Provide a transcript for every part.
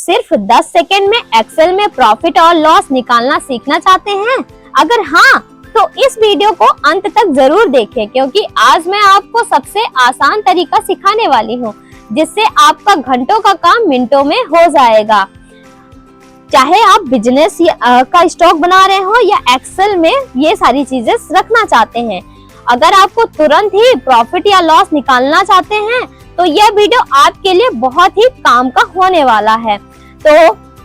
सिर्फ 10 सेकेंड में एक्सेल में प्रॉफिट और लॉस निकालना सीखना चाहते हैं? अगर हाँ, तो इस वीडियो को अंत तक जरूर देखें, क्योंकि आज मैं आपको सबसे आसान तरीका सिखाने वाली हूँ, जिससे आपका घंटों का काम मिनटों में हो जाएगा। चाहे आप बिजनेस का स्टॉक बना रहे हो या एक्सेल में ये सारी चीजें रखना चाहते हैं, अगर आपको तुरंत ही प्रॉफिट या लॉस निकालना चाहते हैं तो यह वीडियो आपके लिए बहुत ही काम का होने वाला है। तो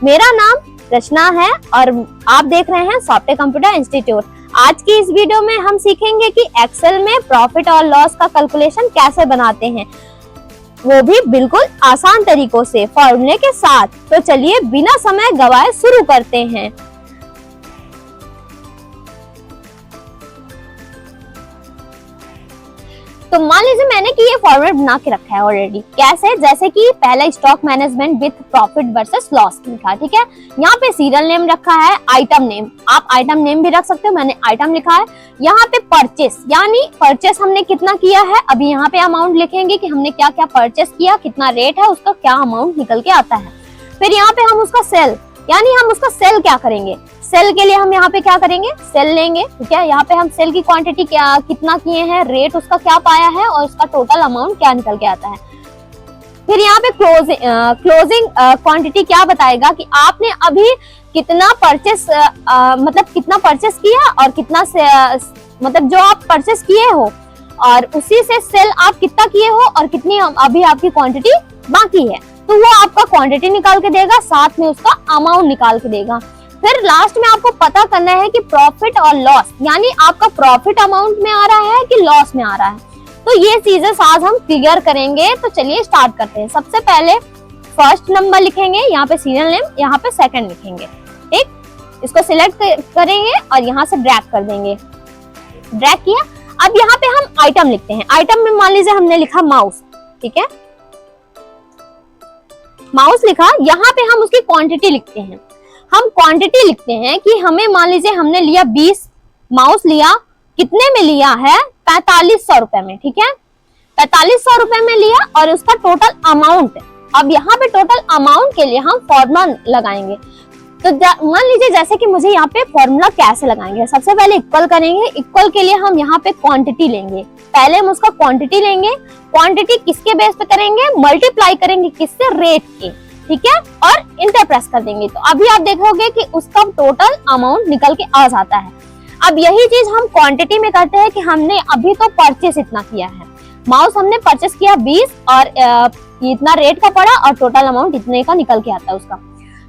मेरा नाम रचना है और आप देख रहे हैं सॉफ्टवेयर कंप्यूटर इंस्टीट्यूट। आज की इस वीडियो में हम सीखेंगे कि एक्सेल में प्रॉफिट और लॉस का कैलकुलेशन कैसे बनाते हैं, वो भी बिल्कुल आसान तरीकों से, फॉर्मूले के साथ। तो चलिए बिना समय गवाए शुरू करते हैं। तो मान लीजिए मैंने कि ये फॉर्मूला बना के रखा है ऑलरेडी। कैसे? जैसे कि पहला stock management with profit versus loss लिखा है, ठीक है। यहाँ पे सीरियल नेम रखा है, आइटम नेम, आप आइटम नेम भी रख सकते हो, मैंने आइटम लिखा है। यहाँ पे परचेस, यानी परचेस हमने कितना किया है, अभी यहाँ पे अमाउंट लिखेंगे कि हमने क्या क्या परचेस किया, कितना रेट है, उसका क्या अमाउंट निकल के आता है। फिर यहाँ पे हम उसका सेल, यानी हम उसका सेल क्या करेंगे, सेल के लिए हम यहाँ पे क्या करेंगे, सेल लेंगे, ठीक है। यहाँ पे हम सेल की क्वांटिटी क्या कितना किए हैं, रेट उसका क्या पाया है और उसका टोटल अमाउंट क्या निकल के आता है। फिर यहाँ पे क्लोजिंग क्वांटिटी क्या बताएगा कि आपने अभी कितना परचेस मतलब कितना परचेस किया और कितना से मतलब जो आप परचेस किए हो और उसी से सेल आप कितना किए हो और कितनी अभी आपकी क्वांटिटी बाकी है, तो वो आपका क्वांटिटी निकाल के देगा, साथ में उसका अमाउंट निकाल के देगा। फिर लास्ट में आपको पता करना है कि प्रॉफिट और लॉस, यानी आपका प्रॉफिट अमाउंट में आ रहा है कि लॉस में आ रहा है। तो ये चीजें आज हम क्लियर करेंगे। तो चलिए स्टार्ट करते हैं। सबसे पहले फर्स्ट नंबर लिखेंगे, यहाँ पे सीरियल नेम, यहाँ पे सेकंड लिखेंगे, ठीक। इसको सिलेक्ट करेंगे और यहाँ से ड्रैग कर देंगे। ड्रैग किया। अब यहाँ पे हम आइटम लिखते हैं। आइटम में मान लीजिए हमने लिखा माउस, ठीक है, माउस लिखा। यहाँ पे हम उसकी क्वांटिटी लिखते हैं। हम क्वांटिटी लिखते हैं कि हमें मान लीजिए हमने लिया 20 माउस लिया, कितने में लिया है, 4500 रुपए में, ठीक है, 4500 रुपए में लिया और उसका टोटल अमाउंट। अब यहाँ पे टोटल अमाउंट के लिए हम फॉर्मूला लगाएंगे। तो मान लीजिए जैसे कि मुझे यहाँ पे फॉर्मूला कैसे लगाएंगे, सबसे पहले इक्वल करेंगे। इक्वल के लिए हम यहाँ पे क्वांटिटी लेंगे, पहले हम उसका क्वांटिटी लेंगे। क्वांटिटी किसके बेस पे करेंगे, मल्टीप्लाई करेंगे किससे, रेट के, ठीक है, और इंटर प्रेस कर देंगे। तो अभी आप देखोगे कि उसका टोटल अमाउंट निकल के आ जाता है। अब यही चीज हम क्वांटिटी में करते हैं कि हमने अभी तो परचेस इतना किया है, माउस हमने परचेस किया 20 और इतना रेट का पड़ा और टोटल अमाउंट इतने का निकल के आता है उसका।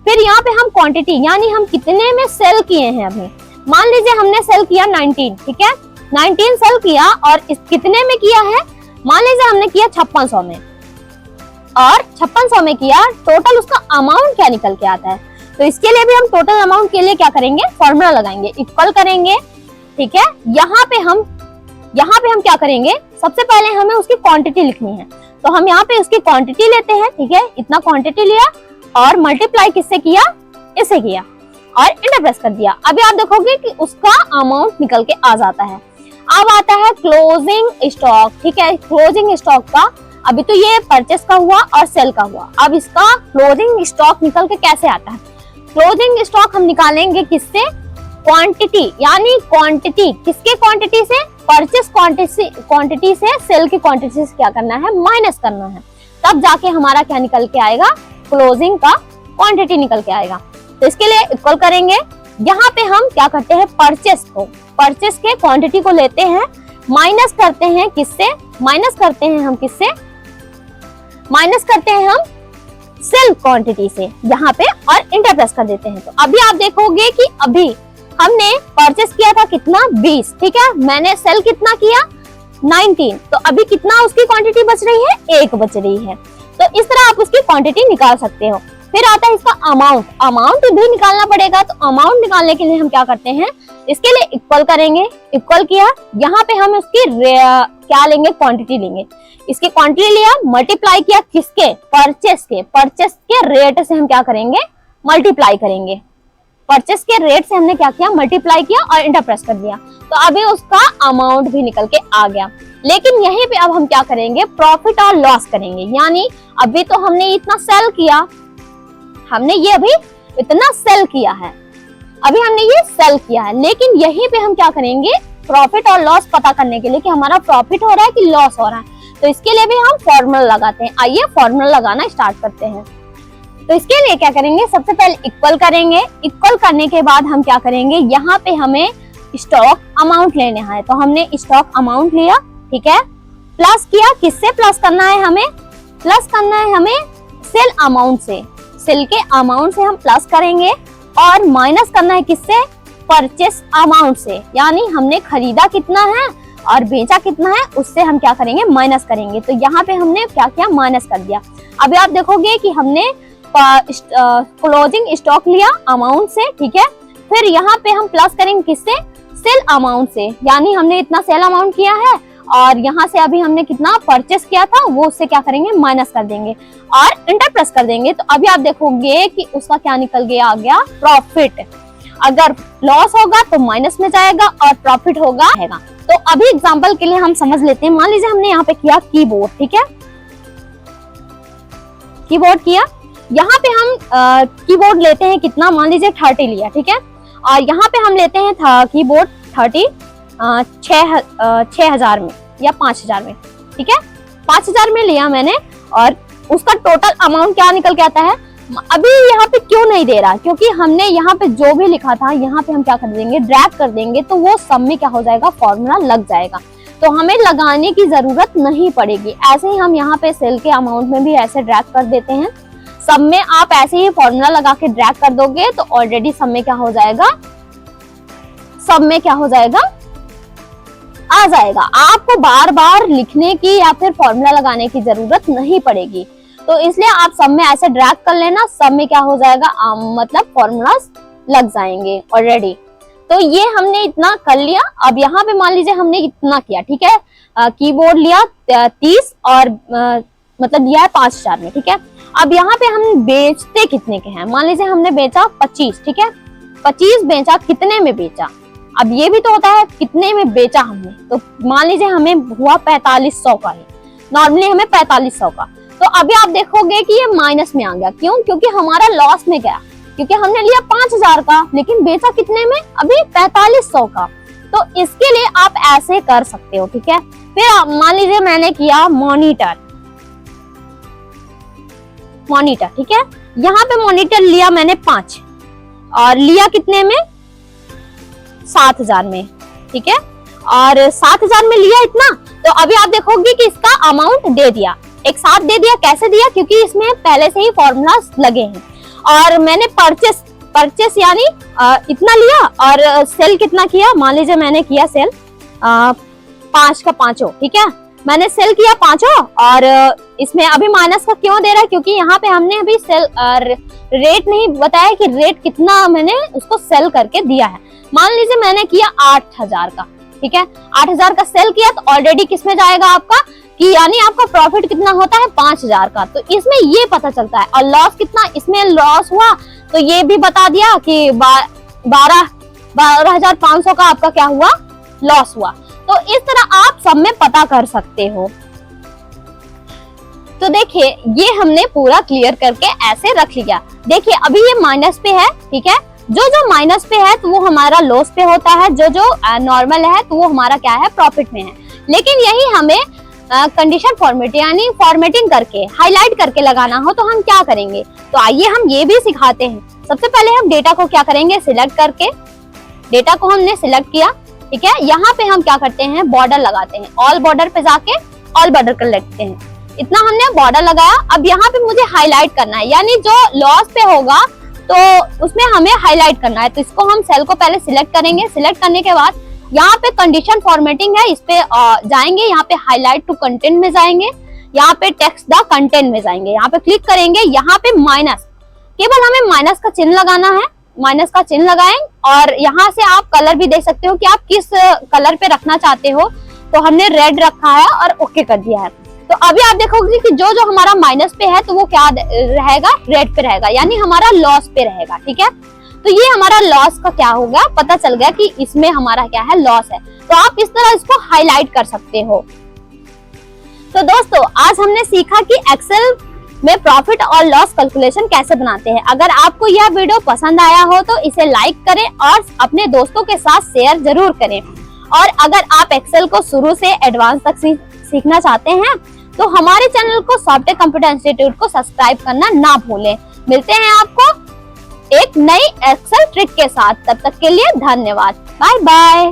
फिर यहाँ पे हम क्वांटिटी, यानी हम कितने में सेल किए हैं। अभी मान लीजिए हमने सेल किया 19, ठीक है, 19 सेल किया और इस कितने में किया है, मान लीजिए हमने किया 5600 में और 5600 में किया, टोटल उसका अमाउंट क्या निकल के आता है। तो इसके लिए भी हम टोटल अमाउंट के लिए क्या करेंगे, फॉर्मूला लगाएंगे, इक्वल करेंगे, ठीक है। यहाँ पे हम क्या करेंगे, सबसे पहले हमें उसकी क्वांटिटी लिखनी है। तो हम यहाँ पे उसकी क्वांटिटी लेते हैं, ठीक है, इतना क्वांटिटी लिया और मल्टीप्लाई किससे किया, इससे किया और इंटर प्रेस कर दिया। अभी आप देखोगे कि उसका अमाउंट निकल के आ जाता है। अब आता है क्लोजिंग स्टॉक, ठीक है। क्लोजिंग स्टॉक का अभी तो ये परचेस का हुआ और सेल का हुआ, अब इसका क्लोजिंग स्टॉक निकल के कैसे आता है। क्लोजिंग स्टॉक हम निकालेंगे किससे, क्वांटिटी, यानी क्वांटिटी किसके क्वांटिटी से, परचेस क्वांटिटी से सेल की क्वांटिटी से क्या करना है, माइनस करना है, तब जाके हमारा क्या निकल के आएगा, क्लोजिंग का क्वांटिटी निकल के आएगा। तो इसके लिए इक्वल करेंगे। यहाँ पे हम क्या करते हैं, परचेस के क्वांटिटी को लेते हैं, माइनस करते हैं किससे, माइनस करते हैं हम सेल क्वांटिटी से यहाँ पे और इंटर प्रेस कर देते हैं। तो अभी आप देखोगे कि अभी हमने परचेस किया था कितना, 20, ठीक है, मैंने सेल कितना किया, 19, तो अभी कितना उसकी क्वांटिटी बच रही है, 1 बच रही है। तो इस तरह आप उसकी क्वांटिटी निकाल सकते हो। फिर आता है इसका अमाउंट भी निकालना पड़ेगा। तो अमाउंट निकालने के लिए हम क्या करते हैं, इसके लिए इक्वल करेंगे। इक्वल किया, यहाँ पे हम उसकी क्या लेंगे, क्वांटिटी लेंगे। इसकी क्वांटिटी लिया, मल्टीप्लाई किया किसके, परचेस के रेट से हम क्या करेंगे, मल्टीप्लाई करेंगे। परचेस के रेट से हमने क्या किया, मल्टीप्लाई किया और इंटर प्रेस कर दिया। तो अभी उसका अमाउंट भी निकल के आ गया। लेकिन यहीं पे अब हम क्या करेंगे, प्रॉफिट और लॉस करेंगे। यानी अभी तो हमने इतना सेल किया हमने ये अभी इतना सेल किया है, अभी हमने ये सेल किया है। लेकिन यहीं पे हम क्या करेंगे, प्रॉफिट और लॉस पता करने के लिए कि हमारा प्रॉफिट हो रहा है कि लॉस हो रहा है, तो इसके लिए भी हम फॉर्मूला लगाते हैं। आइए फॉर्मूला लगाना स्टार्ट करते हैं। तो इसके लिए क्या करेंगे, सबसे पहले इक्वल करेंगे। इक्वल करने के बाद हम क्या करेंगे, यहाँ पे हमें स्टॉक अमाउंट लेना है, तो हमने स्टॉक अमाउंट लिया, ठीक है। प्लस किया, किससे प्लस करना है हमें, प्लस करना है हमें सेल अमाउंट से, सेल के अमाउंट से हम प्लस करेंगे। और माइनस करना है किससे, परचेस अमाउंट से, यानी हमने खरीदा कितना है और बेचा कितना है उससे हम क्या करेंगे, माइनस करेंगे। तो यहाँ पे हमने क्या किया, माइनस कर दिया। अभी आप देखोगे कि हमने क्लोजिंग स्टॉक लिया अमाउंट से, ठीक है। फिर यहाँ पे हम प्लस करेंगे किससे, सेल अमाउंट से, यानी हमने इतना सेल अमाउंट किया है और यहाँ से अभी हमने कितना परचेस किया था वो उससे क्या करेंगे, माइनस कर देंगे और इंटर प्लस कर देंगे। तो अभी आप देखोगे कि उसका क्या निकल गया, आ गया प्रॉफिट। अगर लॉस होगा तो माइनस में जाएगा और प्रॉफिट होगा। तो अभी एग्जांपल के लिए हम समझ लेते हैं। मान लीजिए हमने यहाँ पे किया कीबोर्ड, ठीक है, कीबोर्ड किया। यहाँ पे हम कीबोर्ड लेते हैं कितना, मान लीजिए 30 लिया, ठीक है। और यहाँ पे हम लेते हैं कीबोर्ड 30 6,000 में या 5,000 में, ठीक है। 5,000 में लिया मैंने और उसका टोटल अमाउंट क्या निकल के आता है। अभी यहाँ पे क्यों नहीं दे रहा, क्योंकि हमने यहाँ पे जो भी लिखा था यहाँ पे हम क्या कर देंगे, ड्रैग कर देंगे, तो वो सब में क्या हो जाएगा, फॉर्मूला लग जाएगा, तो हमें लगाने की जरूरत नहीं पड़ेगी। ऐसे ही हम यहाँ पे सेल के अमाउंट में भी ऐसे ड्रैग कर देते हैं। सब में आप ऐसे ही फॉर्मूला लगा के ड्रैग कर दोगे तो ऑलरेडी सब में क्या हो जाएगा, सब में क्या हो जाएगा, आ जाएगा। आपको बार बार लिखने की या फिर फॉर्मूला लगाने की जरूरत नहीं पड़ेगी। तो इसलिए आप सब में ऐसे ड्रैग कर लेना, सब में क्या हो जाएगा, मतलब फॉर्मूला लग जाएंगे ऑलरेडी। तो ये हमने इतना कर लिया। अब यहाँ पे मान लीजिए हमने इतना किया, ठीक है। कीबोर्ड लिया 30 और मतलब लिया है 5,000 में, ठीक है। अब यहाँ पे हम बेचते कितने के हैं, मान लीजिए हमने बेचा 25, ठीक है। 25 बेचा, कितने में बेचा, अब ये भी तो होता है कितने में बेचा हमने। तो मान लीजिए हमें हुआ 4500 का है, नॉर्मली हमें 4500 का। तो अभी आप देखोगे कि ये माइनस में आ गया, क्यों, क्योंकि हमारा लॉस में गया, क्योंकि हमने लिया 5,000 का लेकिन बेचा कितने में, अभी 4500 का। तो इसके लिए आप ऐसे कर सकते हो, ठीक है। फिर मान लीजिए मैंने किया मॉनिटर, ठीक है। यहाँ पे मॉनिटर लिया मैंने 5 और लिया कितने में, 7,000 में, ठीक है। और 7,000 में लिया इतना, तो अभी आप देखोगे कि इसका अमाउंट दे दिया, एक साथ दे दिया। कैसे दिया, क्योंकि इसमें पहले से ही फॉर्मूला लगे हैं। और मैंने परचेस यानी इतना लिया और सेल कितना किया, मान लीजिए मैंने किया सेल 5 का 5, ठीक है। मैंने सेल किया 5 और इसमें अभी माइनस का क्यों दे रहा है, क्योंकि यहाँ पे हमने अभी सेल रेट नहीं बताया कि रेट कितना मैंने उसको सेल करके दिया है। मान लीजिए मैंने किया 8,000 का, ठीक है। 8,000 का सेल किया तो ऑलरेडी किसमें जाएगा आपका, कि यानी आपका प्रॉफिट कितना होता है 5,000 का। तो इसमें ये पता चलता है। और लॉस कितना, इसमें लॉस हुआ तो ये भी बता दिया कि 12,500 का आपका क्या हुआ, लॉस हुआ। तो इस तरह आप सब में पता कर सकते हो। तो देखिए ये हमने पूरा क्लियर करके ऐसे रख लिया। देखिए अभी ये माइनस पे है, ठीक है। जो माइनस पे है तो वो हमारा लॉस पे होता है, जो नॉर्मल है तो वो हमारा क्या है, प्रॉफिट में है। लेकिन यही हमें कंडीशन फॉर्मेट यानी फॉर्मेटिंग करके हाईलाइट करके लगाना हो तो हम क्या करेंगे। तो आइए हम ये भी सिखाते हैं। सबसे पहले हम डेटा को क्या करेंगे, सिलेक्ट करके, डेटा को हमने सिलेक्ट किया, ठीक है। यहाँ पे हम क्या करते हैं, बॉर्डर लगाते हैं। ऑल बॉर्डर पे जाके ऑल बॉर्डर कर लेते हैं। इतना हमने बॉर्डर लगाया। अब यहाँ पे मुझे हाईलाइट करना है, यानी जो लॉस पे होगा तो उसमें हमें हाईलाइट करना है। तो इसको हम सेल को पहले सिलेक्ट करेंगे। सिलेक्ट करने के बाद यहाँ पे कंडीशन फॉर्मेटिंग है, इस पे जाएंगे, यहाँ पे हाईलाइट टू कंटेंट में जाएंगे, यहाँ पे टेक्स्ट द कंटेंट में जाएंगे, यहाँ पे क्लिक करेंगे। यहाँ पे माइनस, केवल हमें माइनस का चिन्ह लगाना है, माइनस का चिन्ह लगाएं। और यहाँ से आप कलर भी देख सकते हो कि आप किस कलर पे रखना चाहते हो। तो हमने रेड रखा है और ओके कर दिया है। तो अभी आप देखोगे कि जो हमारा माइनस पे है तो वो क्या रहेगा, रेड पे रहेगा, यानी हमारा लॉस पे रहेगा, ठीक है। तो ये हमारा लॉस का क्या होगा, पता चल गया कि इसमें हमारा क्या है, लॉस है। तो आप इस तरह इसको हाईलाइट कर सकते हो। तो दोस्तों आज हमने सीखा कि एक्सेल में प्रॉफिट और लॉस कैलकुलेशन कैसे बनाते हैं। अगर आपको यह वीडियो पसंद आया हो तो इसे लाइक करें और अपने दोस्तों के साथ शेयर जरूर करें। और अगर आप एक्सेल को शुरू से एडवांस तक सीखना चाहते हैं तो हमारे चैनल को सॉफ्टवेयर कंप्यूटर इंस्टीट्यूट को सब्सक्राइब करना ना भूलें। मिलते हैं आपको एक नई एक्सेल ट्रिक के साथ, तब तक के लिए धन्यवाद, बाय बाय।